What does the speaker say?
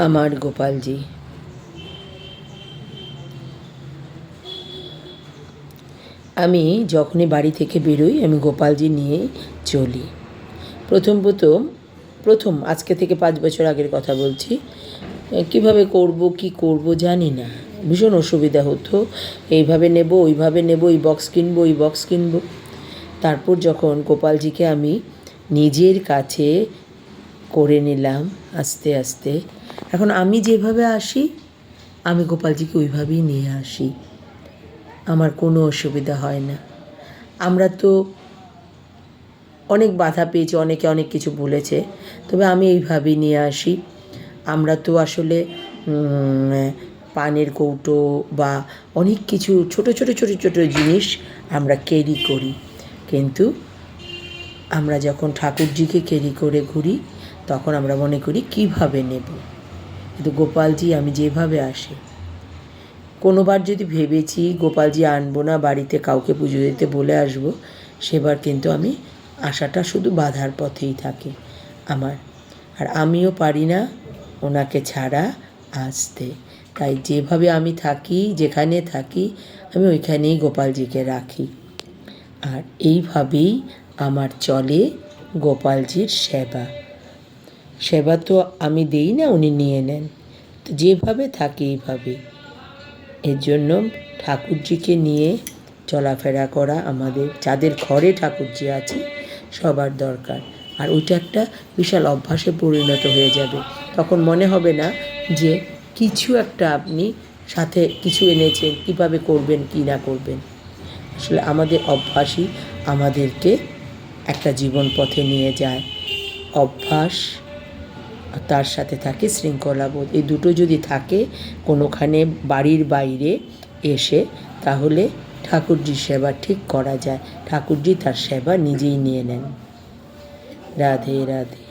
আমার গোপালজি। আমি যখনই বাড়ি থেকে বেরোই আমি গোপালজি নিয়ে চলি। প্রথম আজকে থেকে 5 বছর আগের কথা বলছি। কিভাবে করব কি করব জানি না, ভীষণ অসুবিধা হতো। এইভাবে নেব, ওইভাবে নেব, এই বক্স কিনবো, ওই বক্স কিনবো। তারপর যখন গোপালজিকে আমি নিজের কাছে করে নিলাম আস্তে আস্তে, এখন আমি যেভাবে আসি আমি গোপালজিকে ওইভাবেই নিয়ে আসি, আমার কোনো অসুবিধা হয় না। আমরা তো অনেক বাধা পেয়েছি, অনেকে অনেক কিছু বলেছে, তবে আমি এইভাবেই নিয়ে আসি। আমরা তো আসলে পানের কৌটো বা অনেক কিছু ছোটো ছোটো ছোটো ছোটো জিনিস আমরা ক্যারি করি, কিন্তু আমরা যখন ঠাকুরজিকে ক্যারি করে ঘুরি তখন আমরা মনে করি কীভাবে নেব। কিন্তু গোপালজি আমি যেভাবে আসি, কোনোবার যদি ভেবেছি গোপালজি আনবো না, বাড়িতে কাউকে পুজো দিতে বলে আসবো, সেবার কিন্তু আমি আশাটা শুধু বাধার পথেই থাকে আমার। আর আমিও পারি না ওনাকে ছাড়া আসতে, তাই যেভাবে আমি থাকি, যেখানে থাকি আমি ওইখানেই গোপালজিকে রাখি। আর এইভাবেই আমার চলে গোপালজির সেবা তো আমি দেই না, উনি নিয়ে নেন। তো যেভাবে থাকি এইভাবে, এর জন্য ঠাকুরজিকে নিয়ে চলাফেরা করা আমাদের, যাদের ঘরে ঠাকুরজি আছে সবার দরকার। আর ওইটা একটা বিশাল অভ্যাসে পরিণত হয়ে যাবে। তখন মনে হবে না যে কিছু একটা আপনি সাথে কিছু এনেছেন, কীভাবে করবেন কি না করবেন। আসলে আমাদের অভ্যাসই আমাদেরকে একটা জীবন পথে নিয়ে যায়। অভ্যাস, তার সাথে থাকে শৃঙ্খলাবোধ। এই দুটো যদি থাকে কোনোখানে বাড়ির বাইরে এসে, তাহলে ঠাকুরজির সেবা ঠিক করা যায়। ঠাকুরজি তার সেবা নিজেই নিয়ে নেন। রাধে রাধে।